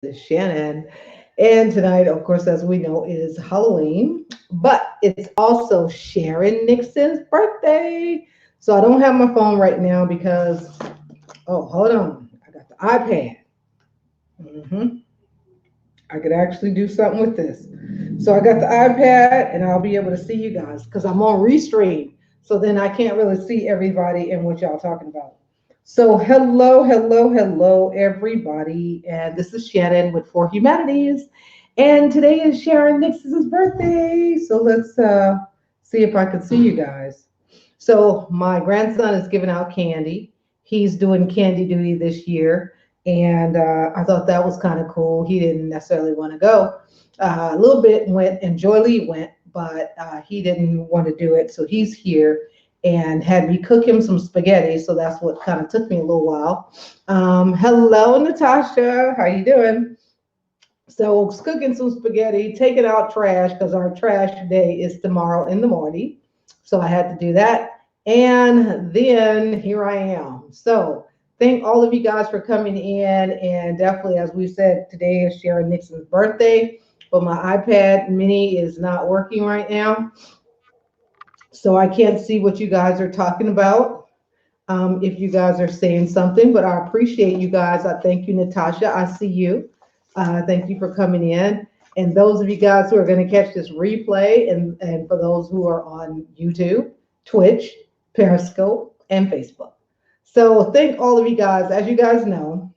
is Shannon. And tonight, of course, as we know, is Halloween, but it's also Sharon Nixon's birthday. So I don't have my phone right now because, oh, hold on. I got the iPad. hmm I could actually do something with this. So I got the iPad and I'll be able to see you guys because I'm on Restream. So then I can't really see everybody and what y'all talking about. So hello, hello, hello, everybody. And this is Shannon with For Humanities. And today is Sharon Nixon's birthday. So let's see if I can see you guys. So my grandson is giving out candy. He's doing candy duty this year, and I thought that was kind of cool. He didn't necessarily want to go. A little bit went, and Joy Lee went, but he didn't want to do it. So he's here and had me cook him some spaghetti. So that's what kind of took me a little while. Hello, Natasha. How you doing? So cooking some spaghetti, taking out trash because our trash day is tomorrow in the morning. So I had to do that. And then here I am. So thank all of you guys for coming in. And definitely, as we said, today is Sharon Nixon's birthday. But my iPad mini is not working right now. So I can't see what you guys are talking about. If you guys are saying something, but I appreciate you guys. I thank you, Natasha. I see you. Thank you for coming in. And those of you guys who are going to catch this replay, and for those who are on YouTube, Twitch, Periscope, and Facebook. So thank all of you guys. As you guys know,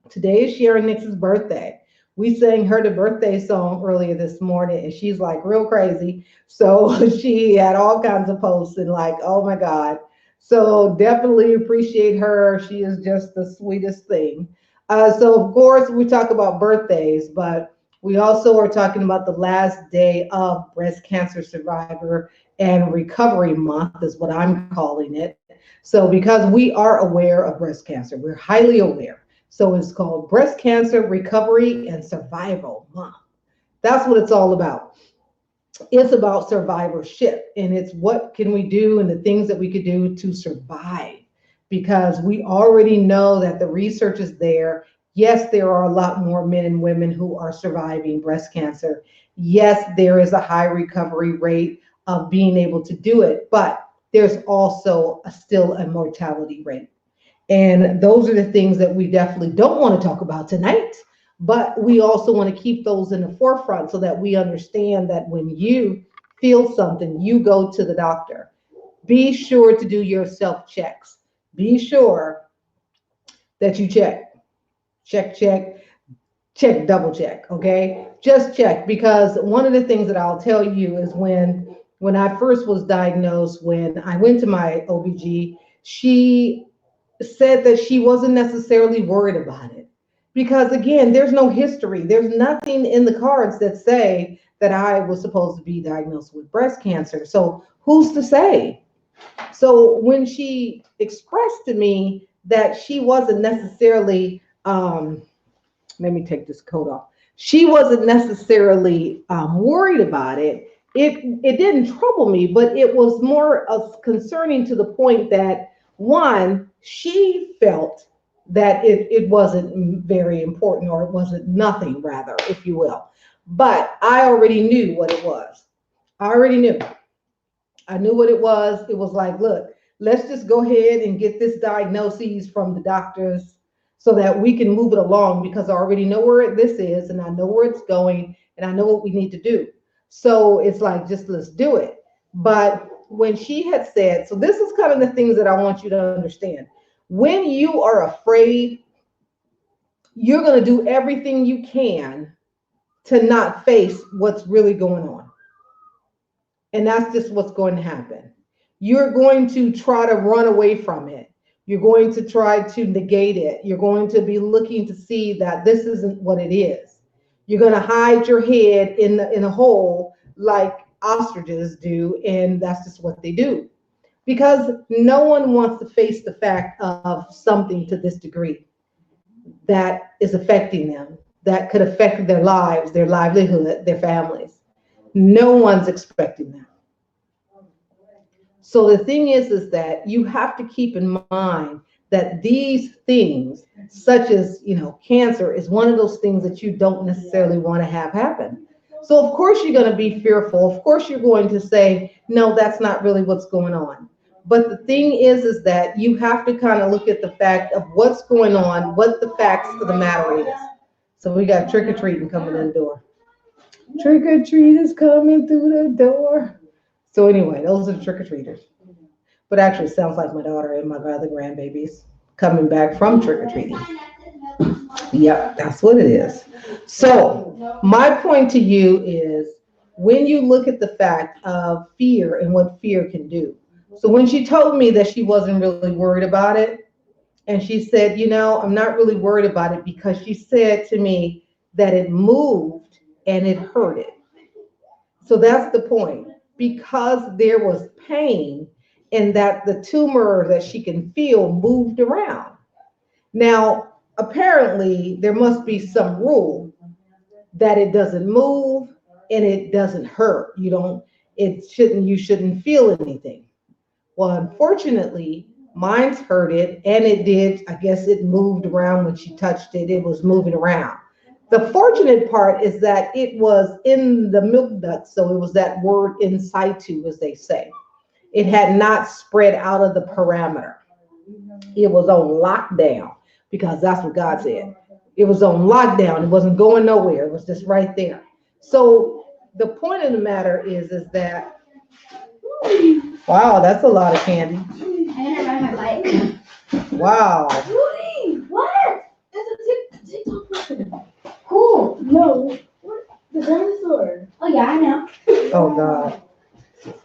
today is Sharon Nixon's birthday. We sang her the birthday song earlier this morning, and she's like real crazy. So she had all kinds of posts and like, oh my God. So definitely appreciate her. She is just the sweetest thing. So of course we talk about birthdays, but we also are talking about the last day of Breast Cancer Survivor and Recovery Month is what I'm calling it. So because we are aware of breast cancer, we're highly aware. So it's called Breast Cancer Recovery and Survival Month. That's what it's all about. It's about survivorship, and it's what can we do and the things that we could do to survive, because we already know that the research is there. Yes, there are a lot more men and women who are surviving breast cancer. Yes, there is a high recovery rate of being able to do it, but there's also still a mortality rate. And those are the things that we definitely don't want to talk about tonight. But we also want to keep those in the forefront so that we understand that when you feel something, you go to the doctor. Be sure to do your self checks. Be sure that you check, check, double check. Okay. Just check, because one of the things that I'll tell you is when I first was diagnosed, when I went to my OBG, she said that she wasn't necessarily worried about it because again, there's no history, there's nothing in the cards that say that I was supposed to be diagnosed with breast cancer. So who's to say? So when she expressed to me that she wasn't necessarily let me take this coat off, she wasn't necessarily worried about it, it didn't trouble me, but it was more of concerning to the point that one, she felt that it wasn't very important, or it wasn't nothing, rather, if you will. But I already knew what it was. I already knew. I knew what it was. It was like, look, let's just go ahead and get this diagnosis from the doctors so that we can move it along, because I already know where this is and I know where it's going and I know what we need to do. So it's like, just let's do it. But when she had said, so this is kind of the things that I want you to understand. When you are afraid, you're going to do everything you can to not face what's really going on. And that's just what's going to happen. You're going to try to run away from it. You're going to try to negate it. You're going to be looking to see that this isn't what it is. You're going to hide your head in a hole like ostriches do, and that's just what they do. Because no one wants to face the fact of something to this degree that is affecting them, that could affect their lives, their livelihood, their families. No one's expecting that. So the thing is that you have to keep in mind that these things, such as, cancer, is one of those things that you don't necessarily want to have happen. So of course you're going to be fearful. Of course you're going to say, no, that's not really what's going on. But the thing is that you have to kind of look at the fact of what's going on, what the facts of the matter is. So we got trick-or-treating coming in the door. Trick-or-treat is coming through the door. So anyway, those are the trick-or-treaters. But actually it sounds like my daughter and my other grandbabies coming back from trick-or-treating. Yep, that's what it is. So my point to you is, when you look at the fact of fear and what fear can do. So when she told me that she wasn't really worried about it, and she said, I'm not really worried about it, because she said to me that it moved and it hurted. So that's the point. Because there was pain, and that the tumor that she can feel moved around. Now, apparently, there must be some rule that it doesn't move and it doesn't hurt. You shouldn't feel anything. Well, unfortunately, mine's hurted, and it did. I guess it moved around when she touched it. It was moving around. The fortunate part is that it was in the milk duct, so it was that word in situ, as they say. It had not spread out of the parameter. It was on lockdown, because that's what God said. It was on lockdown. It wasn't going nowhere. It was just right there. So the point of the matter is that, wow, that's a lot of candy. Wow. What? That's a TikTok. Cool. No. What? The dinosaur. Oh yeah, I know. Oh God.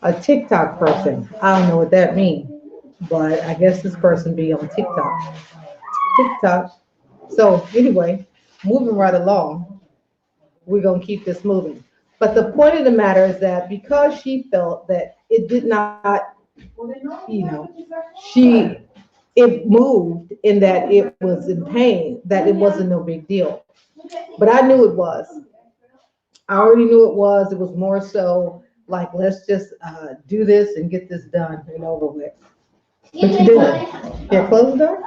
A TikTok person. I don't know what that means, but I guess this person be on TikTok. TikTok. So anyway, moving right along, we're gonna keep this moving. But the point of the matter is that because she felt that it did not, she it moved in that it was in pain, that it wasn't no big deal. But I knew it was. I already knew it was. It was more so like, let's just do this and get this done and over with. What you doing? Here, close the door.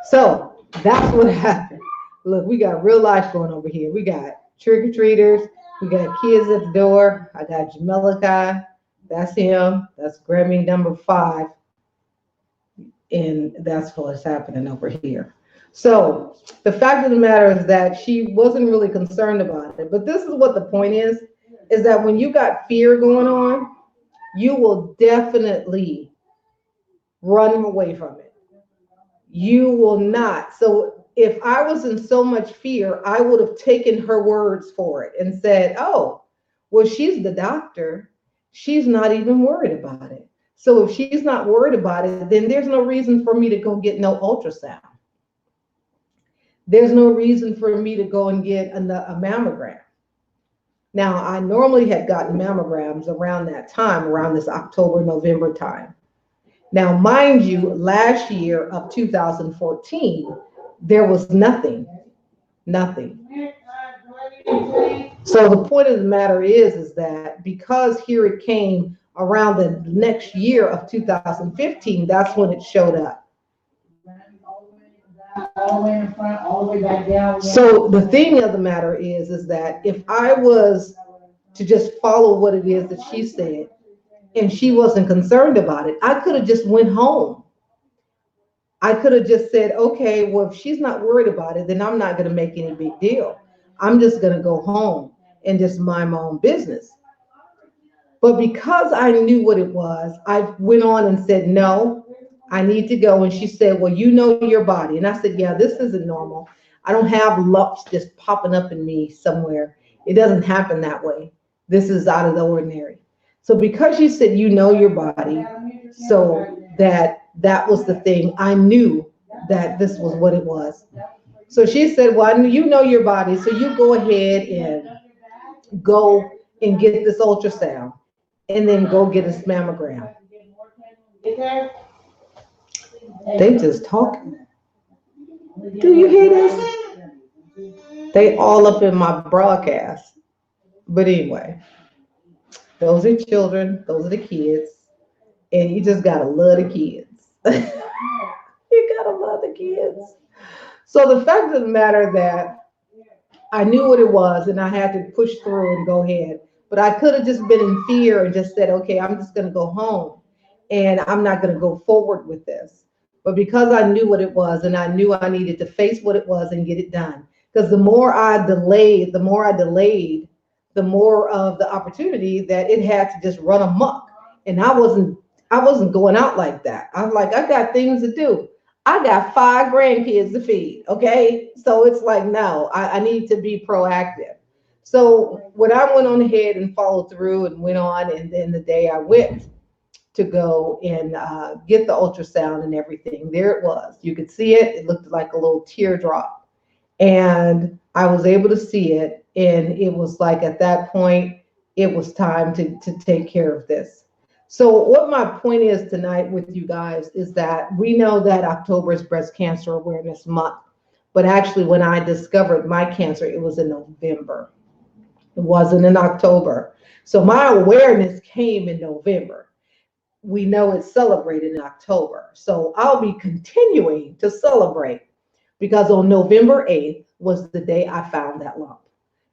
So that's what happened. Look, we got real life going over here. We got trick-or-treaters. We got kids at the door. I got Jamelica. That's him. That's Grammy number 5. And that's what's happening over here. So the fact of the matter is that she wasn't really concerned about it. But this is what the point is that when you got fear going on, you will definitely run away from it. You will not. So if I was in so much fear, I would have taken her words for it and said, oh, well, she's the doctor. She's not even worried about it. So if she's not worried about it, then there's no reason for me to go get no ultrasound. There's no reason for me to go and get a mammogram. Now, I normally had gotten mammograms around that time, around this October, November time. Now, mind you, last year of 2014, there was nothing. So the point of the matter is that because here it came around the next year of 2015, that's when it showed up. All the way in front, all the way back down. So the thing of the matter is that if I was to just follow what it is that she said, and she wasn't concerned about it, I could have just went home. I could have just said, okay, well, if she's not worried about it, then I'm not going to make any big deal. I'm just going to go home and just mind my own business. But because I knew what it was, I went on and said, no, I need to go. And she said, well, you know your body. And I said, yeah, this isn't normal. I don't have lumps just popping up in me somewhere. It doesn't happen that way. This is out of the ordinary. So because she said, you know your body, so that was the thing. I knew that this was what it was. So she said, well, you know your body, so you go ahead and go and get this ultrasound and then go get this mammogram. They just talking. Do you hear this? They all up in my broadcast. But anyway, those are children, those are the kids, and you just gotta love the kids. You don't love the kids. So the fact of the matter that I knew what it was and I had to push through and go ahead. But I could have just been in fear and just said, okay, I'm just going to go home and I'm not going to go forward with this. But because I knew what it was and I knew I needed to face what it was and get it done. Because the more I delayed, the more of the opportunity that it had to just run amok. And I wasn't going out like that. I'm like, I got things to do. I got 5 grandkids to feed. Okay. So it's like, no, I need to be proactive. So when I went on ahead and followed through and went on, and then the day I went to go and get the ultrasound and everything, there it was. You could see it. It looked like a little teardrop. And I was able to see it. And it was like at that point, it was time to take care of this. So, what my point is tonight with you guys is that we know that October is Breast Cancer Awareness Month. But actually, when I discovered my cancer, it was in November. It wasn't in October. So, my awareness came in November. We know it's celebrated in October. So, I'll be continuing to celebrate because on November 8th was the day I found that lump.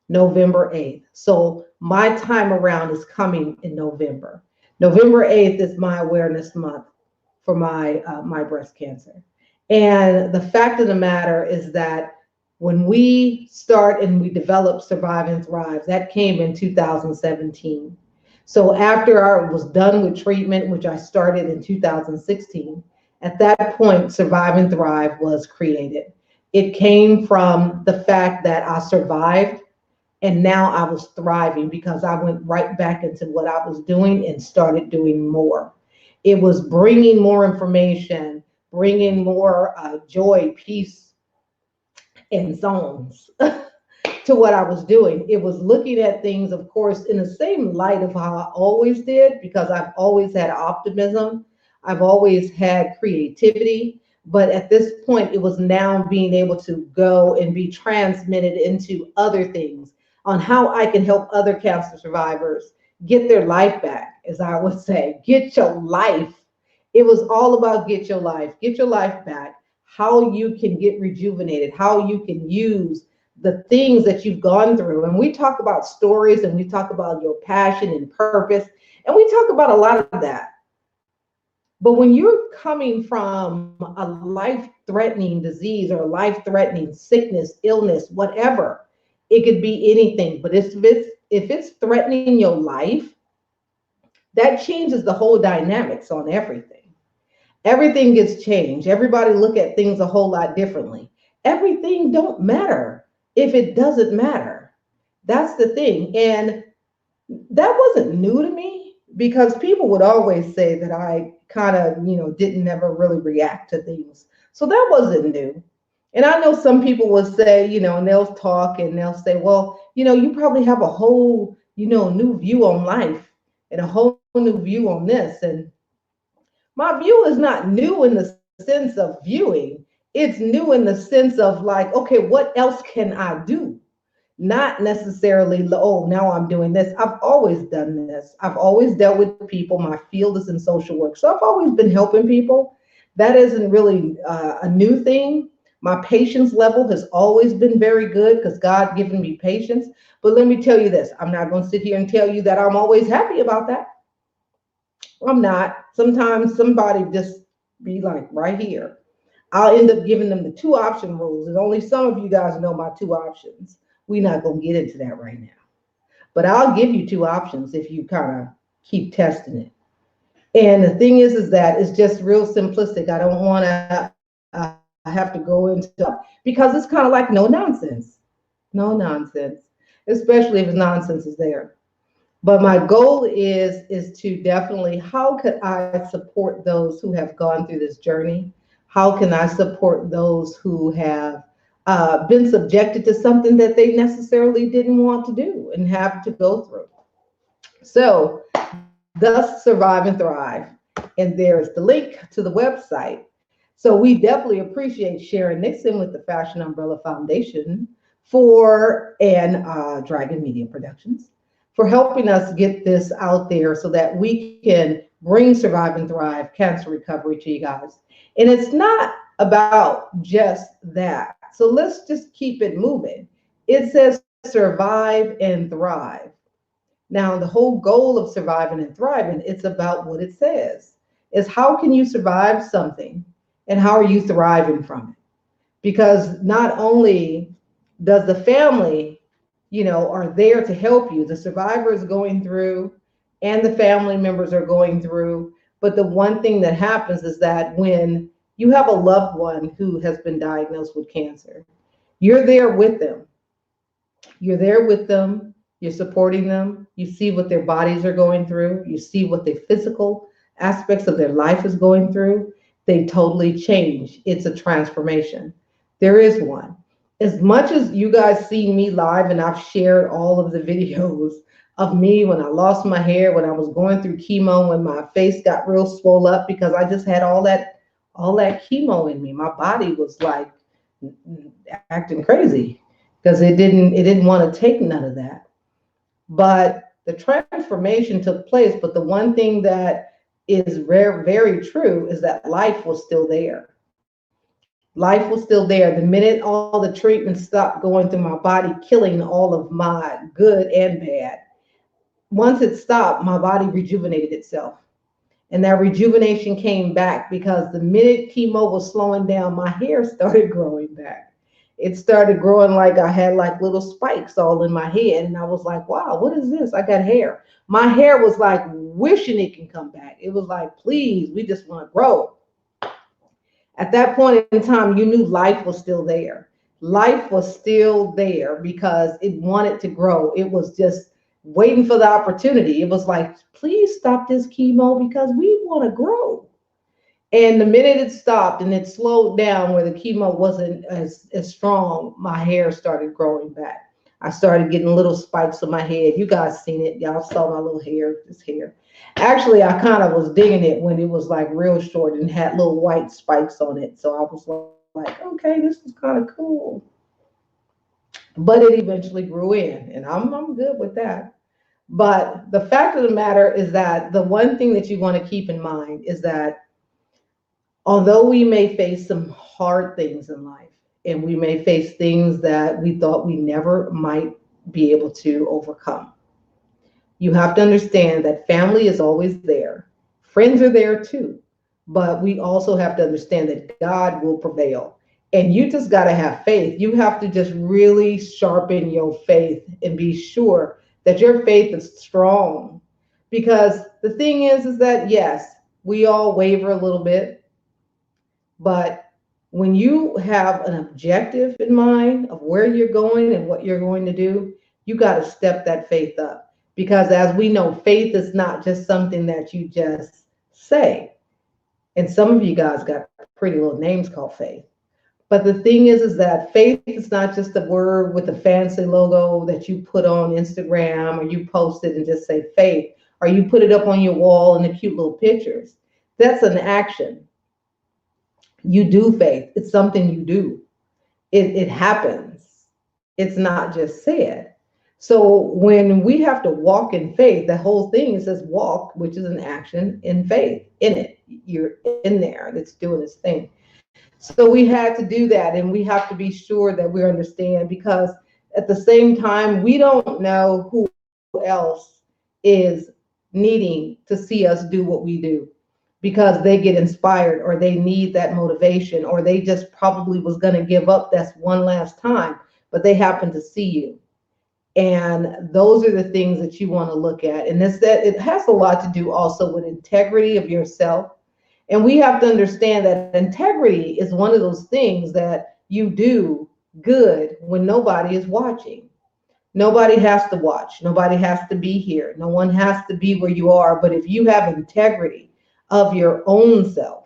November 8th. So my time around is coming in November. November 8th is my awareness month for my breast cancer. And the fact of the matter is that when we start and we develop Survive and Thrive, that came in 2017. So after I was done with treatment, which I started in 2016, at that point, Survive and Thrive was created. It came from the fact that I survived and now I was thriving because I went right back into what I was doing and started doing more. It was bringing more information, bringing more joy, peace, and zones to what I was doing. It was looking at things, of course, in the same light of how I always did, because I've always had optimism. I've always had creativity. But at this point, it was now being able to go and be transmitted into other things on how I can help other cancer survivors get their life back, as I would say, get your life. It was all about get your life back, how you can get rejuvenated, how you can use the things that you've gone through. And we talk about stories and we talk about your passion and purpose, and we talk about a lot of that. But when you're coming from a life-threatening disease or life-threatening sickness, illness, whatever, it could be anything. But if it's threatening your life, that changes the whole dynamics on everything. Everything gets changed. Everybody look at things a whole lot differently. Everything don't matter if it doesn't matter. That's the thing. And that wasn't new to me because people would always say that I kind of, didn't never really react to things. So that wasn't new. And I know some people will say, and they'll talk and they'll say, well, you probably have a whole, new view on life and a whole new view on this. And my view is not new in the sense of viewing. It's new in the sense of like, okay, what else can I do? Not necessarily, oh, now I'm doing this. I've always done this. I've always dealt with people. My field is in social work. So I've always been helping people. That isn't really a new thing. My patience level has always been very good because God given me patience. But let me tell you this, I'm not going to sit here and tell you that I'm always happy about that. I'm not. Sometimes somebody just be like right here. I'll end up giving them the 2 option rules. And only some of you guys know my 2 options. We're not going to get into that right now. But I'll give you 2 options if you kind of keep testing it. And the thing is that it's just real simplistic. I don't want to have to go into, because it's kind of like no nonsense. No nonsense, especially if nonsense is there. But my goal is to definitely, how could I support those who have gone through this journey? How can I support those who have been subjected to something that they necessarily didn't want to do and have to go through? So, thus Survive and Thrive. And there's the link to the website. So we definitely appreciate Sharon Nixon with the Fashion Umbrella Foundation and Dragon Media Productions for helping us get this out there so that we can bring Survive and Thrive cancer recovery to you guys. And it's not about just that. So let's just keep it moving. It says survive and thrive. Now, the whole goal of surviving and thriving, it's about what it says. Is how can you survive something and how are you thriving from it? Because not only does the family, are there to help you, the survivor is going through and the family members are going through. But the one thing that happens is that when you have a loved one who has been diagnosed with cancer, you're there with them. You're there with them. You're supporting them. You see what their bodies are going through. You see what the physical aspects of their life is going through. They totally change. It's a transformation. There is one. As much as you guys see me live, and I've shared all of the videos of me when I lost my hair, when I was going through chemo, when my face got real swole up because I just had all that chemo in me. My body was like acting crazy because it didn't want to take none of that. But the transformation took place. But the one thing that is very, very true is that life was still there. Life was still there. The minute all the treatment stopped going through my body, killing all of my good and bad, once it stopped, my body rejuvenated itself. And that rejuvenation came back because the minute chemo was slowing down, my hair started growing back. It started growing like I had like little spikes all in my head. And I was like, wow, what is this? I got hair. My hair was like wishing it can come back. It was like, please, we just want to grow. At that point in time, you knew life was still there. Life was still there because it wanted to grow. It was just waiting for the opportunity. It was like, please stop this chemo because we want to grow. And the minute it stopped and it slowed down where the chemo wasn't as strong, my hair started growing back. I started getting little spikes on my head. You guys seen it. Y'all saw my little hair, this hair. Actually, I kind of was digging it when it was like real short and had little white spikes on it. So I was like, okay, this is kind of cool. But it eventually grew in, and I'm good with that. But the fact of the matter is that the one thing that you want to keep in mind is that although we may face some hard things in life, and we may face things that we thought we never might be able to overcome, you have to understand that family is always there. Friends are there too. But we also have to understand that God will prevail. And you just got to have faith. You have to just really sharpen your faith and be sure that your faith is strong. Because the thing is that yes, we all waver a little bit, but when you have an objective in mind of where you're going and what you're going to do, you got to step that faith up. Because as we know, faith is not just something that you just say. And some of you guys got pretty little names called faith. But the thing is that faith is not just a word with a fancy logo that you put on Instagram or you post it and just say faith, or you put it up on your wall in the cute little pictures. That's an action. You do faith. It's something you do. It happens. It's not just said. So when we have to walk in faith, the whole thing says walk, which is an action in faith. In it, you're in there. And it's doing its thing. So we had to do that, and we have to be sure that we understand, because at the same time, we don't know who else is needing to see us do what we do, because they get inspired or they need that motivation, or they just probably was going to give up that's one last time, but they happen to see you. And those are the things that you want to look at. And this that it has a lot to do also with integrity of yourself. And we have to understand that integrity is one of those things that you do good when nobody is watching. Nobody has to watch. Nobody has to be here. No one has to be where you are. But if you have integrity of your own self,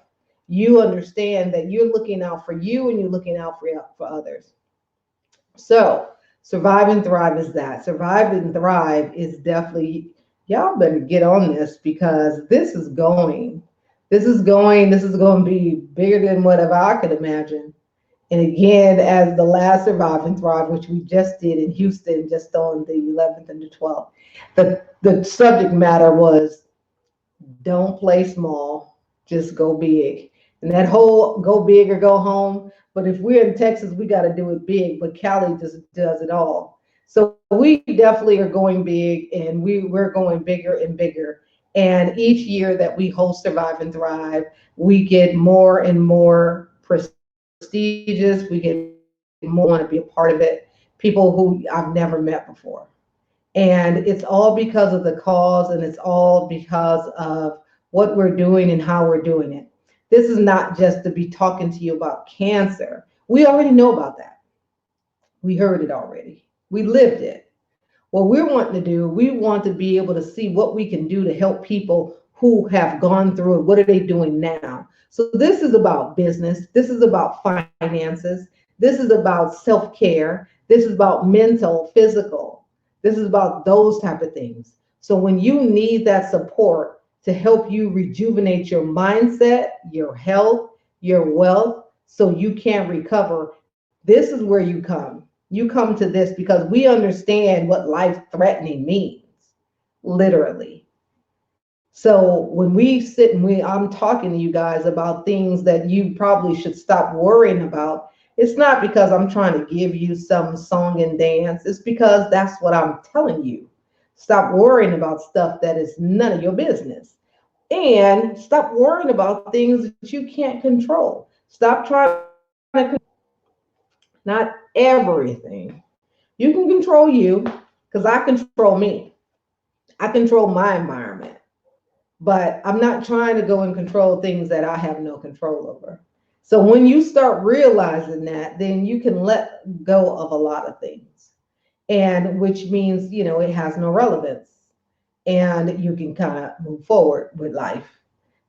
you understand that you're looking out for you and you're looking out for others. So survive and thrive is that. Survive and thrive is definitely, y'all better get on this, because this is going to be bigger than whatever I could imagine. And again, as the last Survive and Thrive, which we just did in Houston, just on the 11th and the 12th, the subject matter was don't play small, just go big. And that whole go big or go home. But if we're in Texas, we got to do it big. But Cali just does it all. So we definitely are going big, and we're going bigger and bigger. And each year that we host Survive and Thrive, we get more and more prestigious. We get more want to be a part of it. People who I've never met before. And it's all because of the cause, and it's all because of what we're doing and how we're doing it. This is not just to be talking to you about cancer. We already know about that. We heard it already. We lived it. What we're wanting to do, we want to be able to see what we can do to help people who have gone through it. What are they doing now? So this is about business. This is about finances. This is about self-care. This is about mental, physical. This is about those type of things. So when you need that support to help you rejuvenate your mindset, your health, your wealth, so you can recover, this is where you come. You come to this because we understand what life threatening means, literally. So when we sit and I'm talking to you guys about things that you probably should stop worrying about, it's not because I'm trying to give you some song and dance. It's because that's what I'm telling you. Stop worrying about stuff that is none of your business. And stop worrying about things that you can't control. Stop trying to, not everything. You can control you, because I control me. I control my environment. But I'm not trying to go and control things that I have no control over. So when you start realizing that, then you can let go of a lot of things. And which means, it has no relevance, and you can kind of move forward with life.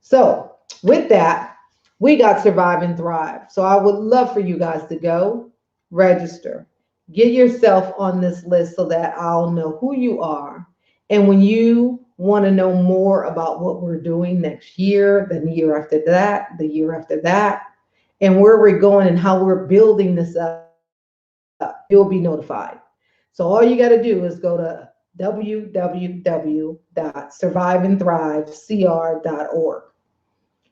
So with that, we got Survive and Thrive. So I would love for you guys to go register, get yourself on this list so that I'll know who you are. And when you want to know more about what we're doing next year, the year after that, the year after that, and where we're going and how we're building this up, you'll be notified. So all you got to do is go to www.surviveandthrivecr.org.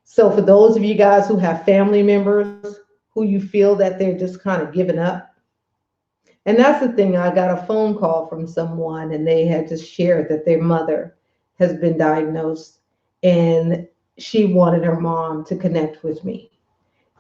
So for those of you guys who have family members who you feel that they're just kind of giving up, and that's the thing, I got a phone call from someone and they had just shared that their mother has been diagnosed, and she wanted her mom to connect with me.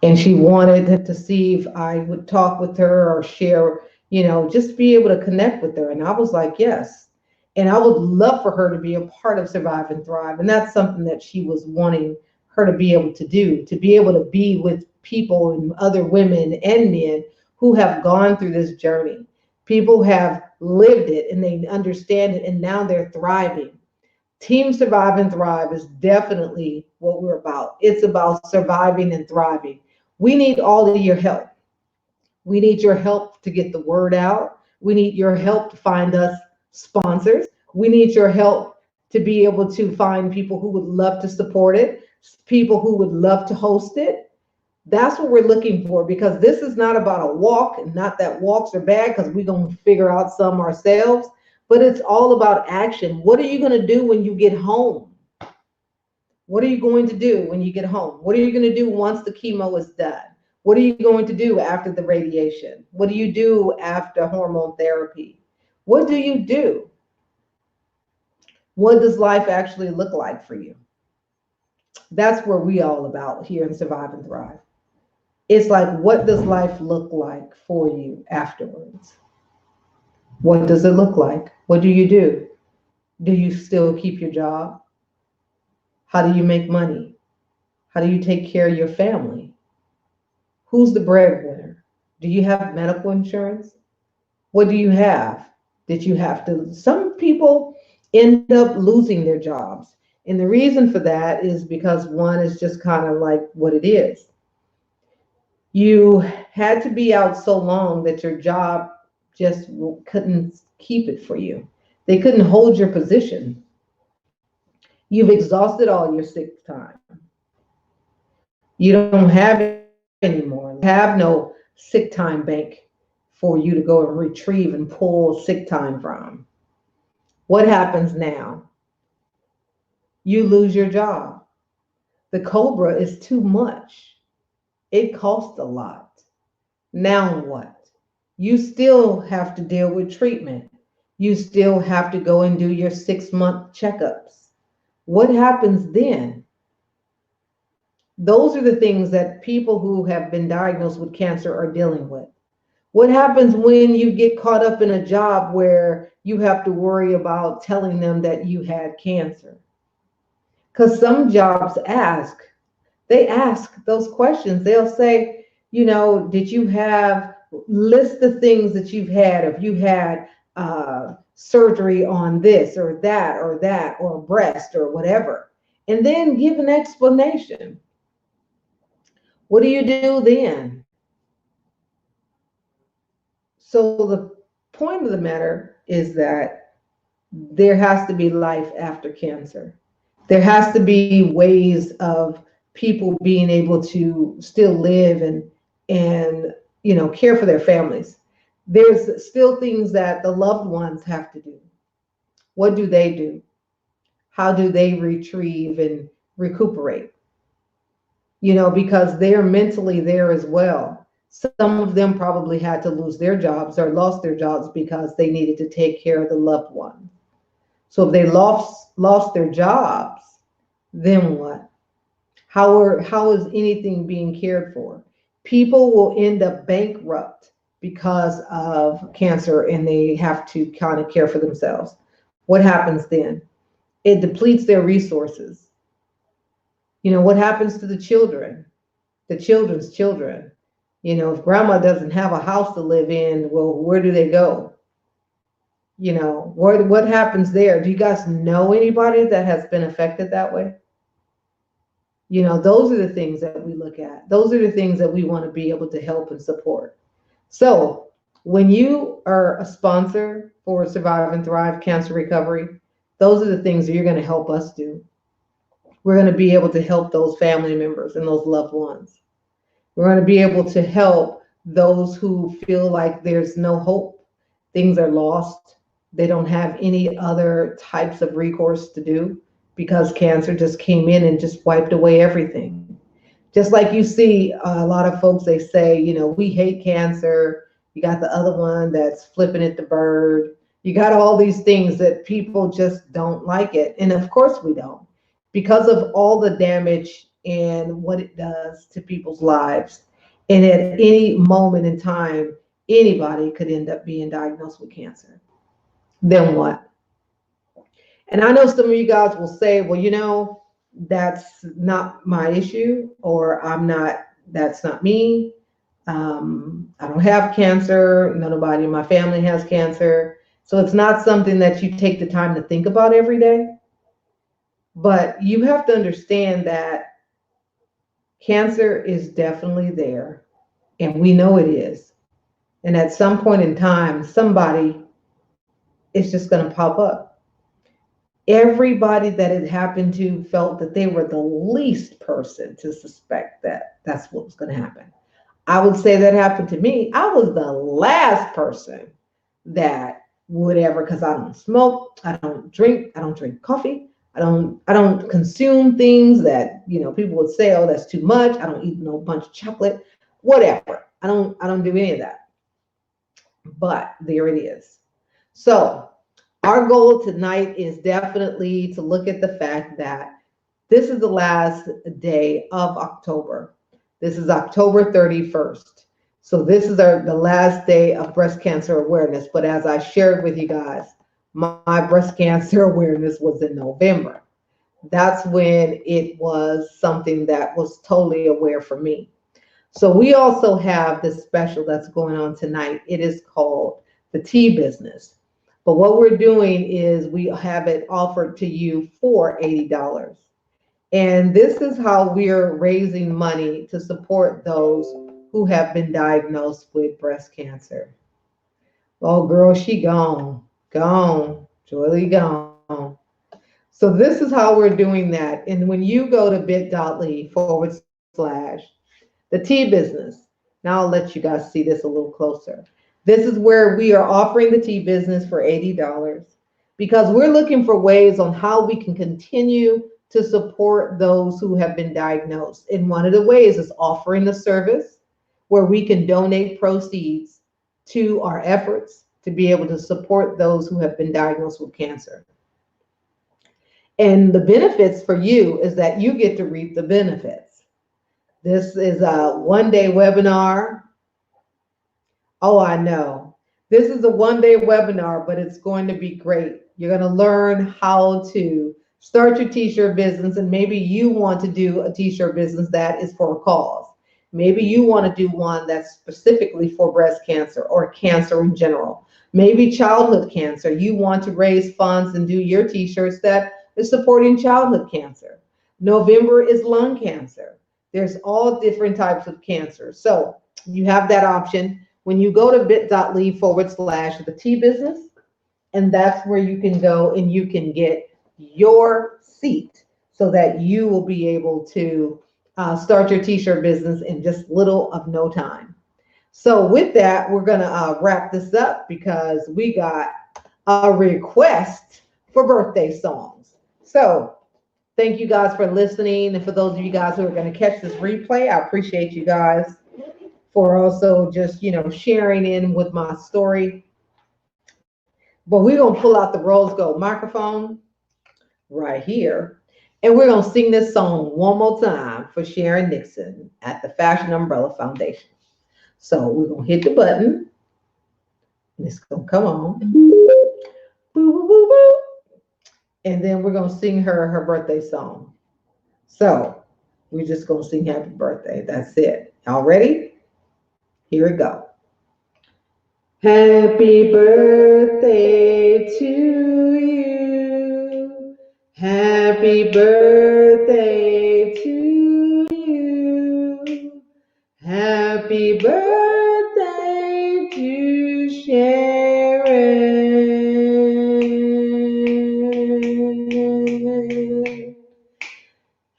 And she wanted to see if I would talk with her or share, just be able to connect with her. And I was like, yes. And I would love for her to be a part of Survive and Thrive. And that's something that she was wanting her to be able to do, to be able to be with people and other women and men who have gone through this journey. People have lived it and they understand it, and now they're thriving. Team Survive and Thrive is definitely what we're about. It's about surviving and thriving. We need all of your help. We need your help to get the word out. We need your help to find us sponsors. We need your help to be able to find people who would love to support it, people who would love to host it. That's what we're looking for, because this is not about a walk, and not that walks are bad, because we're going to figure out some ourselves, but it's all about action. What are you going to do when you get home? What are you going to do when you get home? What are you going to do once the chemo is done? What are you going to do after the radiation? What do you do after hormone therapy? What do you do? What does life actually look like for you? That's where we all about here in Survive and Thrive. It's like, what does life look like for you afterwards? What does it look like? What do you do? Do you still keep your job? How do you make money? How do you take care of your family? Who's the breadwinner? Do you have medical insurance? What do you have? Did you have to? Some people end up losing their jobs. And the reason for that is because one is just kind of like what it is. You had to be out so long that your job just couldn't keep it for you. They couldn't hold your position. You've exhausted all your sick time. You don't have it anymore. You have no sick time bank for you to go and retrieve and pull sick time from. What happens now? You lose your job. The Cobra is too much. It costs a lot. Now what? You still have to deal with treatment. You still have to go and do your 6-month checkups. What happens then? Those are the things that people who have been diagnosed with cancer are dealing with. What happens when you get caught up in a job where you have to worry about telling them that you had cancer? Because some jobs they ask those questions. They'll say, did you have, list the things that you've had, if you had surgery on this or that or breast or whatever, and then give an explanation. What do you do then? So the point of the matter is that there has to be life after cancer. There has to be ways of people being able to still live and care for their families. There's still things that the loved ones have to do. What do they do? How do they retrieve and recuperate? Because they're mentally there as well. Some of them probably had to lose their jobs or lost their jobs because they needed to take care of the loved one. So if they lost their jobs, then what? How is anything being cared for? People will end up bankrupt because of cancer and they have to kind of care for themselves. What happens then? It depletes their resources. What happens to the children, the children's children? If grandma doesn't have a house to live in, well, where do they go? What happens there? Do you guys know anybody that has been affected that way? Those are the things that we look at. Those are the things that we want to be able to help and support. So when you are a sponsor for Survive and Thrive Cancer Recovery, those are the things that you're going to help us do. We're going to be able to help those family members and those loved ones. We're going to be able to help those who feel like there's no hope. Things are lost. They don't have any other types of recourse to do because cancer just came in and just wiped away everything. Just like you see a lot of folks, they say, we hate cancer. You got the other one that's flipping it the bird. You got all these things that people just don't like it. And of course we don't, because of all the damage and what it does to people's lives. And at any moment in time, anybody could end up being diagnosed with cancer. Then what? And I know some of you guys will say, well, that's not my issue, or that's not me. I don't have cancer. Nobody in my family has cancer. So it's not something that you take the time to think about every day. But you have to understand that cancer is definitely there, and we know it is. And at some point in time, somebody is just going to pop up. Everybody that it happened to felt that they were the least person to suspect that that's what was going to happen. I would say that happened to me. I was the last person that would ever, because I don't smoke, I don't drink coffee. I don't consume things that, people would say, oh, that's too much. I don't eat no bunch of chocolate, whatever. I don't do any of that. But there it is. So our goal tonight is definitely to look at the fact that this is the last day of October. This is October 31st. So this is the last day of breast cancer awareness. But as I shared with you guys, my breast cancer awareness was in November. That's when it was something that was totally aware for me. So we also have this special that's going on tonight. It is called the Tea Business. But what we're doing is we have it offered to you for $80. And this is how we're raising money to support those who have been diagnosed with breast cancer. Oh, girl, she gone. Jolie gone. So this is how we're doing that. And when you go to bit.ly/the Tea Business, now I'll let you guys see this a little closer. This is where we are offering the Tea Business for $80 because we're looking for ways on how we can continue to support those who have been diagnosed. And one of the ways is offering a service where we can donate proceeds to our efforts to be able to support those who have been diagnosed with cancer. And the benefits for you is that you get to reap the benefits. This is a one-day webinar. Oh, I know. This is a one-day webinar, but it's going to be great. You're going to learn how to start your t-shirt business, and maybe you want to do a t-shirt business that is for a cause. Maybe you want to do one that's specifically for breast cancer or cancer in general. Maybe childhood cancer. You want to raise funds and do your t-shirts that is supporting childhood cancer. November is lung cancer. There's all different types of cancer. So you have that option when you go to bit.ly/the T business, and that's where you can go and you can get your seat so that you will be able to start your t-shirt business in just little of no time. So with that, we're going to wrap this up because we got a request for birthday songs. So thank you guys for listening. And for those of you guys who are going to catch this replay, I appreciate you guys for also just, sharing in with my story. But we're going to pull out the rose gold microphone right here. And we're going to sing this song one more time for Sharon Nixon at the Fashion Umbrella Foundation. So we're going to hit the button. And it's going to come on. Boo, boo, boo, boo. And then we're going to sing her birthday song. So we're just going to sing happy birthday. That's it. Y'all ready? Here we go. Happy birthday to you. Happy birthday to you. Happy birthday to Sharon.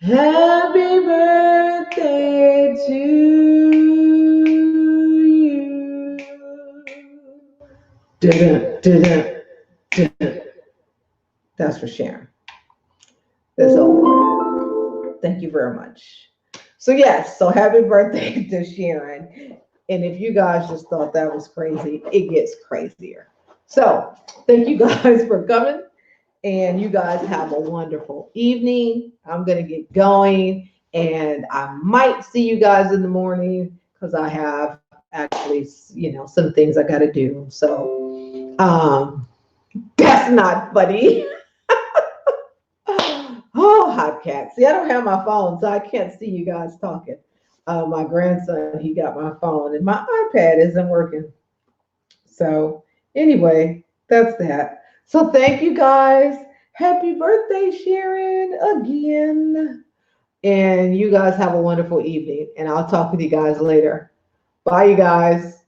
Happy birthday to you. Da-da, da-da, da-da. That's for Sharon. That's over. Thank you very much. So yes, so happy birthday to Sharon. And if you guys just thought that was crazy, it gets crazier. So thank you guys for coming. And you guys have a wonderful evening. I'm going to get going. And I might see you guys in the morning because I have actually, some things I got to do. So that's not funny. Oh, hot cat. See, I don't have my phone, so I can't see you guys talking. My grandson, he got my phone, and my iPad isn't working. So anyway, that's that. So thank you guys. Happy birthday, Sharon, again. And you guys have a wonderful evening. And I'll talk with you guys later. Bye, you guys.